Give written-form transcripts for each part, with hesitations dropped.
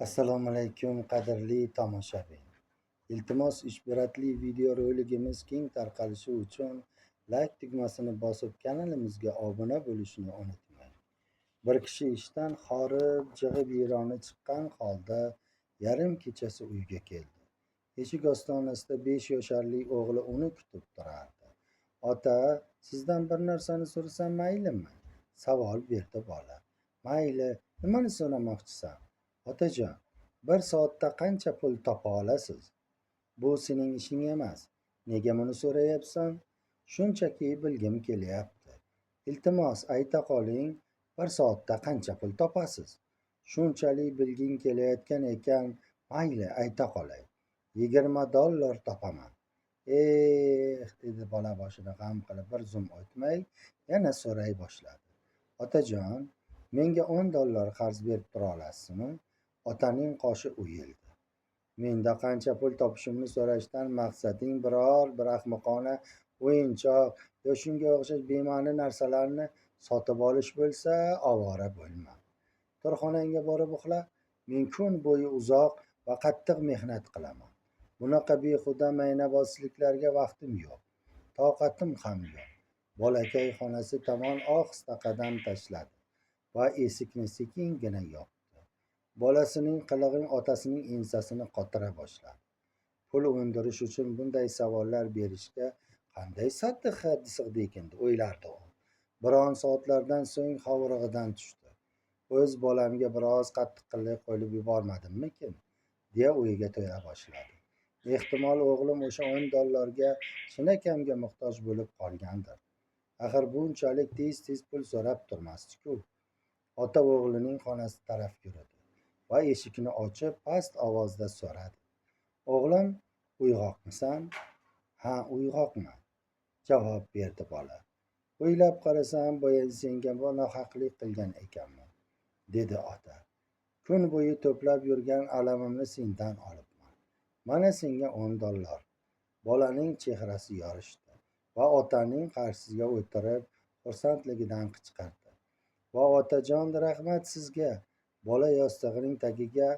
Assalomu alaykum qadrli tomoshabin. Iltimos ishbiratli videoroligimiz keng tarqalishi uchun like tugmasini bosib kanalimizga obuna bo'lishni unutmang. Bir kishi ishdan horib, jig'i-biyroni chiqqan holda yarim kechasi uyga keldi. Eshik ostonasida 5 yosharli o'g'li uni kutib turardi. "Ota, sizdan bir narsani so'rasam maylimi?" savol berdi bola. "Mayli, nimani so'ramoqchisan?" "Otajon, bir soatda qancha pul topa olasiz?" "Bu sening ishing emas. Nega buni so'rayapsan?" "Shunchaki bilgim kelyapti. Iltimos ayta qoling, bir soatda qancha pul topasiz?" "Shunchalik bilging kelayotgan ekan, mayli ayta qolay. $20 topaman." Dedi bola boshini g'am qilib bir zum o'tmay yana so'ray boshladi. "Otajon, menga $10 qarz berib tura olasizmi?" Otaning qoshi o'yildi. "Menda qancha pul topishimni so'rashdan maqsading biror bir ahmoqona o'yinchoq yo shunga o'xshash bema'ni narsalarni sotib olish bo'lsa, ovora bo'lma. Tur xonangga borib uxla. Men kun bo'yi uzoq va qattiq mehnat qilaman. Bunaqa behuda maynabozliklarga vaqtim yo'q, toqatim ham yo'q." Bolakay xonasi tomon ohista qadam tashladi va eshikni sekingina yopdi. Bolasining qilig'i otasining ensasini qotira boshladi. Pul undirish uchun bunday savollar berishga qanday sig'di ekan, o'ylardi u. Biron soatlardan so'ng hovurig'idan tushdi. "O'z bolamga biroz qattiqqillik qo'yib yubormadimmikin?" deya o'yga to'la boshladi. Ehtimol o'g'lim o'sha $10 chinakamiga muhtoj bo'lib qolgandir. Axir bunchalik tez pul so'rab turmasdi-ku. Ota o'g'lining xonasi taraf yurdi va eshikni ochib past ovozda so'radi. "O'g'lim, uyg'oqmisan?" "Ha, uyg'oqman", javob berdi bola. "O'ylab qarasam, boya senga nohaqlik qilgan ekanman", dedi ota. "Kun bo'yi to'plab yurgan alamimni sendan olibman. Mana senga $10. Bolaning chehrasi yorishdi va otaning qarshisiga o'tirib xursandligidan qichqirdi. "Va otajon, rahmat sizga." Bola yostig'ining tagiga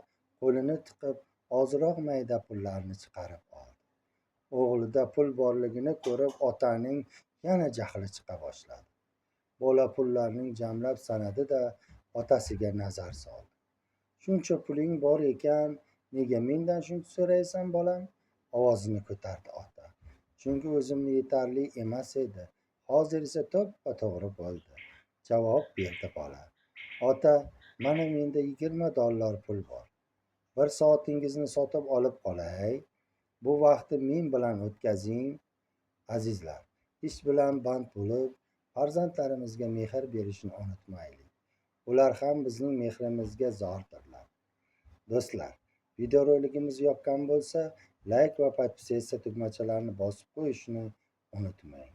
qo'lini tiqib ozroq mayda pullarni chiqarib oldi. O'g'lida pul borligini ko'rib otaning yana jahli chiqa boshladi. Bola pullarning jamlab sanadi-da otasiga nazar soldi. "Shuncha puling bor ekan, nega mendan shuncha so'raysan, bolam?" ovozini ko'tardi ota. "Chunki o'zimni yetarli emas edi. Hozir esa to'ppa-to'g'ri bo'ldi", javob berdi bola. "Ota, mana menda $20 pul bor. Bir soatingizni sotib olib qolay. Bu vaqtni men bilan o'tkazing." Azizlar, ish bilan band bo'lib, farzandlarimizga mehr berishni unutmaylik. Ular ham bizning mehrimizga zordirlar. Do'stlar, videoroligimiz yoqqan bo'lsa, like va podpisatsiya tugmachalarini bosib qo'yishni unutmang.